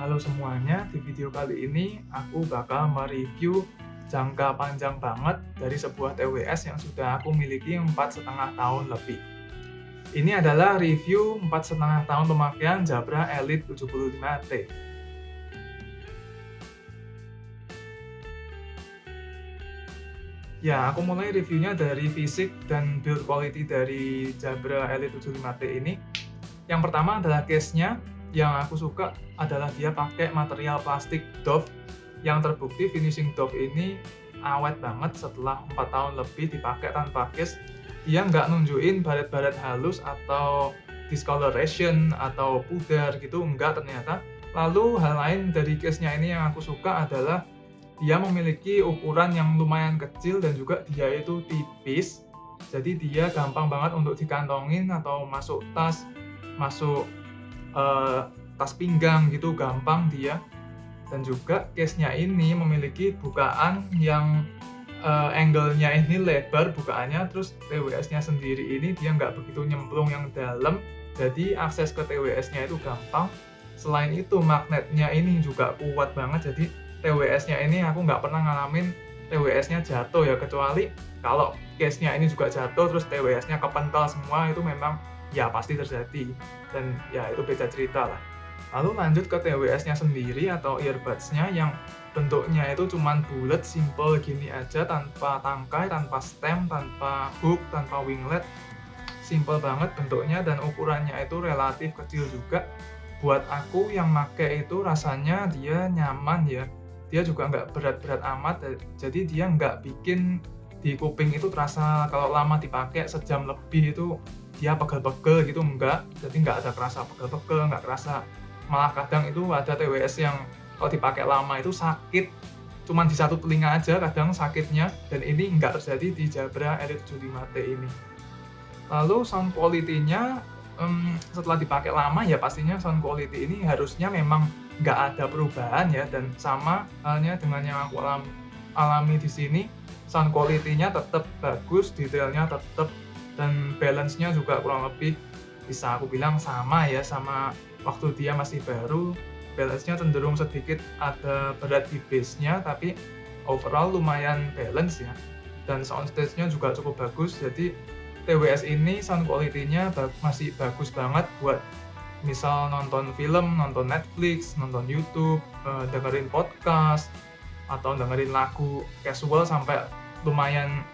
Halo semuanya, di video kali ini aku bakal mereview jangka panjang banget dari sebuah TWS yang sudah aku miliki 4,5 tahun lebih. Ini adalah review 4,5 tahun pemakaian Jabra Elite 75T. Ya, aku mulai reviewnya dari fisik dan build quality dari Jabra Elite 75T ini. Yang pertama adalah case-nya. Yang aku suka adalah dia pakai material plastik Dove yang terbukti finishing Dove ini awet banget setelah 4 tahun lebih dipakai tanpa case. Dia nggak nunjukin baret-baret halus atau discoloration atau pudar gitu, enggak ternyata. Lalu hal lain dari case-nya ini yang aku suka adalah dia memiliki ukuran yang lumayan kecil dan juga dia itu tipis. Jadi dia gampang banget untuk dikantongin atau masuk tas, masuk tas pinggang gitu, gampang dia. Dan juga case-nya ini memiliki bukaan yang angle-nya ini lebar bukaannya, terus TWS-nya sendiri ini dia nggak begitu nyemplung yang dalam, jadi akses ke TWS-nya itu gampang. Selain itu magnetnya ini juga kuat banget, jadi TWS-nya ini aku nggak pernah ngalamin TWS-nya jatuh ya, kecuali kalau case-nya ini juga jatuh terus TWS-nya kepental semua, itu memang ya pasti terjadi dan ya itu beda cerita lah. Lalu lanjut ke TWS-nya sendiri atau earbuds-nya yang bentuknya itu cuman bulat, simple gini aja, tanpa tangkai, tanpa stem, tanpa hook, tanpa winglet. Simple banget bentuknya dan ukurannya itu relatif kecil juga. Buat aku yang make itu rasanya dia nyaman ya. Dia juga nggak berat-berat amat, jadi dia nggak bikin di kuping itu terasa kalau lama dipakai sejam lebih itu dia pegel-pegel gitu, enggak. Jadi nggak ada kerasa pegel-pegel, nggak kerasa. Malah kadang itu ada TWS yang kalau dipakai lama itu sakit, cuman di satu telinga aja kadang sakitnya, dan ini nggak terjadi di Jabra Elite 75T ini. Lalu sound quality-nya, setelah dipakai lama ya pastinya sound quality ini harusnya memang nggak ada perubahan ya, dan sama halnya dengan yang aku alami di sini, sound quality-nya tetap bagus, detailnya tetap, dan balance-nya juga kurang lebih bisa aku bilang sama ya, sama waktu dia masih baru. Balance-nya cenderung sedikit ada berat di bass-nya, tapi overall lumayan balance ya. Dan soundstage-nya juga cukup bagus, jadi TWS ini sound quality-nya masih bagus banget buat misal nonton film, nonton Netflix, nonton YouTube, dengerin podcast, atau dengerin lagu casual sampai lumayan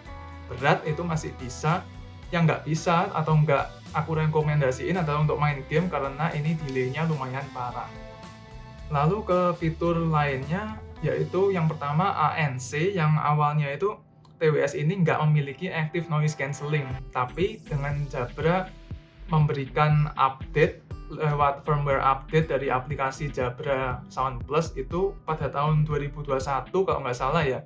berat itu masih bisa. Yang nggak bisa atau nggak aku rekomendasiin adalah untuk main game karena ini delay-nya lumayan parah. Lalu ke fitur lainnya, yaitu yang pertama ANC, yang awalnya itu TWS ini nggak memiliki active noise cancelling, tapi dengan Jabra memberikan update lewat firmware update dari aplikasi Jabra Sound Plus itu pada tahun 2021 kalau nggak salah ya.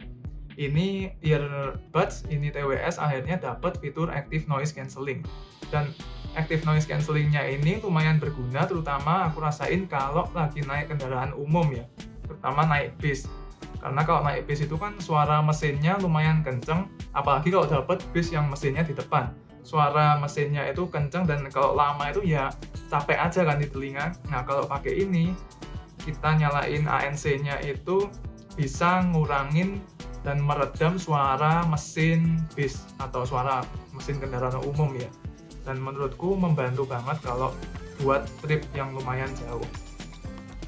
Ini earbuds, ini TWS akhirnya dapat fitur active noise cancelling. Dan active noise cancellingnya ini lumayan berguna, terutama aku rasain kalau lagi naik kendaraan umum ya, terutama naik bis. Karena kalau naik bis itu kan suara mesinnya lumayan kenceng, apalagi kalau dapat bis yang mesinnya di depan. Suara mesinnya itu kenceng dan kalau lama itu ya capek aja kan di telinga. Nah kalau pakai ini, kita nyalain ANC-nya itu bisa ngurangin dan meredam suara mesin bis atau suara mesin kendaraan umum ya. Dan menurutku membantu banget kalau buat trip yang lumayan jauh.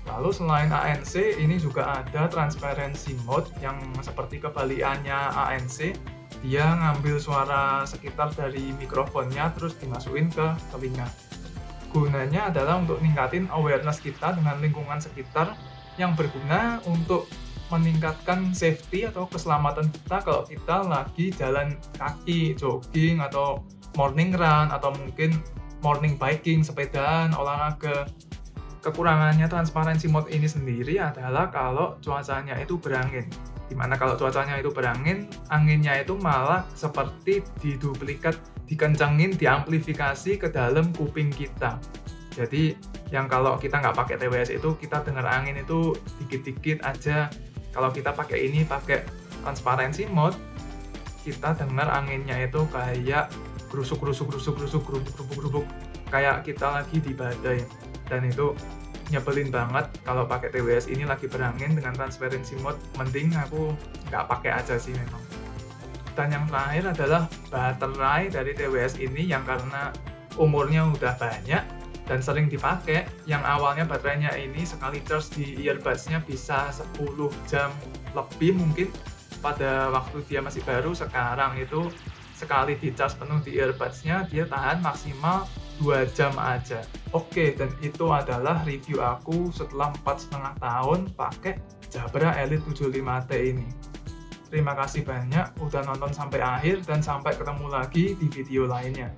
Lalu selain ANC, ini juga ada transparency mode yang seperti kebalikannya ANC. Dia ngambil suara sekitar dari mikrofonnya terus dimasukin ke telinga. Gunanya adalah untuk ningkatin awareness kita dengan lingkungan sekitar, yang berguna untuk meningkatkan safety atau keselamatan kita kalau kita lagi jalan kaki, jogging, atau morning run, atau mungkin morning biking, sepedaan, olahraga. Kekurangannya transparency mode ini sendiri adalah kalau cuacanya itu berangin. Dimana kalau cuacanya itu berangin, anginnya itu malah seperti diduplikat, dikencengin, diamplifikasi ke dalam kuping kita. Jadi yang kalau kita nggak pakai TWS itu kita dengar angin itu dikit-dikit aja. Kalau kita pakai ini, pakai transparency mode, kita dengar anginnya itu kayak gerusuk-gerusuk, gerusuk-gerusuk, gerubuk-gerubuk, kayak kita lagi di badai. Dan itu nyebelin banget kalau pakai TWS ini lagi berangin dengan transparency mode, mending aku nggak pakai aja sih memang. Dan yang terakhir adalah baterai dari TWS ini yang karena umurnya udah banyak dan sering dipakai, yang awalnya baterainya ini sekali charge di earbuds-nya bisa 10 jam lebih mungkin pada waktu dia masih baru. Sekarang itu sekali di-charge penuh di earbuds-nya dia tahan maksimal 2 jam aja. Oke, dan itu adalah review aku setelah 4,5 tahun pakai Jabra Elite 75T ini. Terima kasih banyak udah nonton sampai akhir dan sampai ketemu lagi di video lainnya.